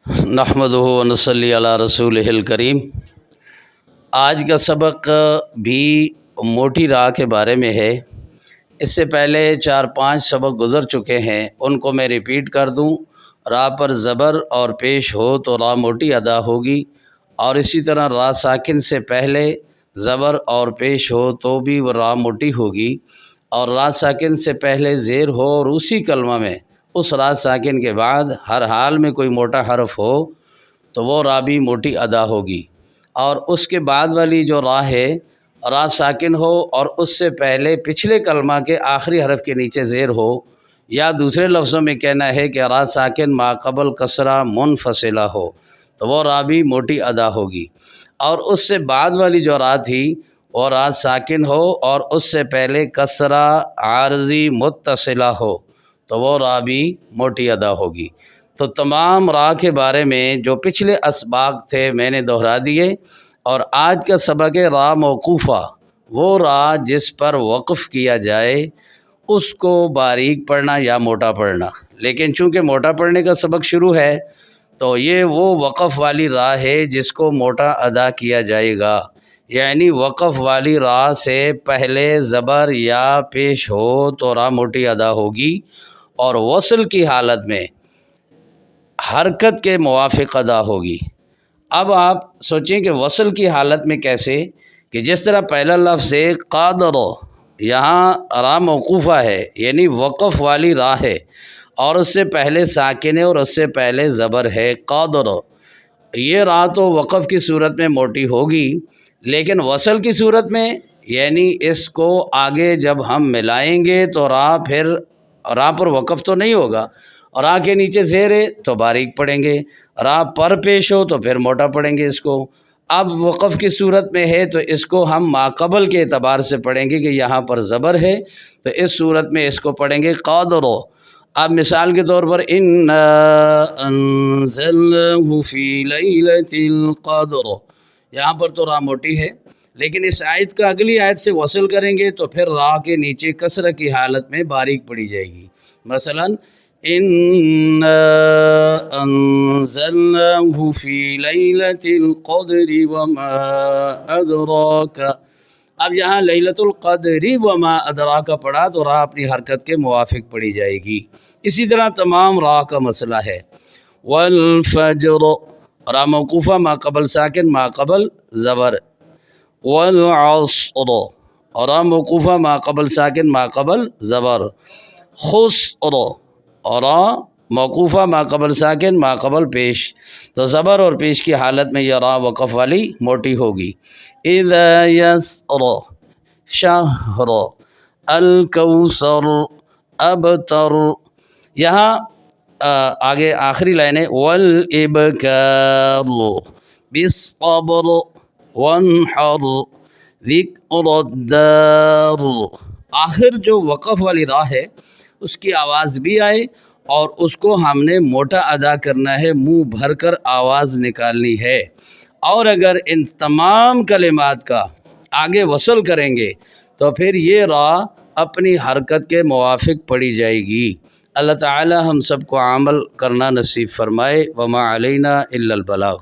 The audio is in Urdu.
نحمدہ و نصلی علی رسولہ الکریم۔ آج کا سبق بھی موٹی راہ کے بارے میں ہے۔ اس سے پہلے 4-5 سبق گزر چکے ہیں، ان کو میں ریپیٹ کر دوں۔ راہ پر زبر اور پیش ہو تو راہ موٹی ادا ہوگی، اور اسی طرح راہ ساکن سے پہلے زبر اور پیش ہو تو بھی وہ راہ موٹی ہوگی، اور راہ ساکن سے پہلے زیر ہو اور اسی کلمہ میں اس راہ ساکن کے بعد ہر حال میں کوئی موٹا حرف ہو تو وہ راہ بھی موٹی ادا ہوگی۔ اور اس کے بعد والی جو راہ ہے، راہ ساکن ہو اور اس سے پہلے پچھلے کلمہ کے آخری حرف کے نیچے زیر ہو، یا دوسرے لفظوں میں کہنا ہے کہ راہ ساکن ما قبل کسرہ منفصلہ ہو تو وہ راہ بھی موٹی ادا ہوگی۔ اور اس سے بعد والی جو راہ تھی وہ راہ ساکن ہو اور اس سے پہلے کسرہ عارضی متصلہ ہو تو وہ راہ بھی موٹی ادا ہوگی۔ تو تمام راہ کے بارے میں جو پچھلے اسباق تھے میں نے دہرا دیے، اور آج کا سبق ہے راہ موقوفہ، وہ راہ جس پر وقف کیا جائے اس کو باریک پڑھنا یا موٹا پڑھنا۔ لیکن چونکہ موٹا پڑھنے کا سبق شروع ہے تو یہ وہ وقف والی راہ ہے جس کو موٹا ادا کیا جائے گا، یعنی وقف والی راہ سے پہلے زبر یا پیش ہو تو راہ موٹی ادا ہوگی، اور وصل کی حالت میں حرکت کے موافق ادا ہوگی۔ اب آپ سوچیں کہ وصل کی حالت میں کیسے، کہ جس طرح پہلا لفظ ہے قادر، یہاں راہ موقوفہ ہے یعنی وقف والی راہ ہے، اور اس سے پہلے ساکن ہے اور اس سے پہلے زبر ہے قادر۔ یہ راہ تو وقف کی صورت میں موٹی ہوگی، لیکن وصل کی صورت میں یعنی اس کو آگے جب ہم ملائیں گے تو راہ پر وقف تو نہیں ہوگا، اور راہ کے نیچے زیر ہے تو باریک پڑھیں گے، راہ پر پیش ہو تو پھر موٹا پڑھیں گے اس کو۔ اب وقف کی صورت میں ہے تو اس کو ہم ماقبل کے اعتبار سے پڑھیں گے کہ یہاں پر زبر ہے تو اس صورت میں اس کو پڑھیں گے قادر۔ اب مثال کے طور پر اِنَّا أَنزَلْنَاهُ فِي لَيْلَةِ الْقَدْرِ، یہاں پر تو راہ موٹی ہے، لیکن اس آیت کا اگلی آیت سے وصل کریں گے تو پھر راہ کے نیچے کسرہ کی حالت میں باریک پڑھی جائے گی۔ مثلا اِنَّا أَنزَلْنَاهُ فِي لَيْلَةِ الْقَدْرِ وَمَا أَدْرَاكَ، اب یہاں لیلۃ القدر وما ادراک پڑھا تو راہ اپنی حرکت کے موافق پڑھی جائے گی۔ اسی طرح تمام راہ کا مسئلہ ہے۔ والفجر، راہ موقوفہ ما قبل ساکن ما قبل زبر۔ والعصر، اور راہ موقوفہ ما قبل ساکن ما قبل زبر۔ خسر، اور راہ موقوفہ ما قبل ساکن ما قبل پیش، تو زبر اور پیش کی حالت میں یہ راہ وقف والی موٹی ہوگی۔ اذا یسر، شہر، الکوثر، ابتر، یہاں آگے آخری لائن ہے والابکار، بالصبر، وانحر، ذکر الدار، آخر جو وقف والی راہ ہے اس کی آواز بھی آئے اور اس کو ہم نے موٹا ادا کرنا ہے، منہ بھر کر آواز نکالنی ہے۔ اور اگر ان تمام کلمات کا آگے وصل کریں گے تو پھر یہ راہ اپنی حرکت کے موافق پڑھی جائے گی۔ اللہ تعالی ہم سب کو عمل کرنا نصیب فرمائے۔ وما علینا الا البلاغ۔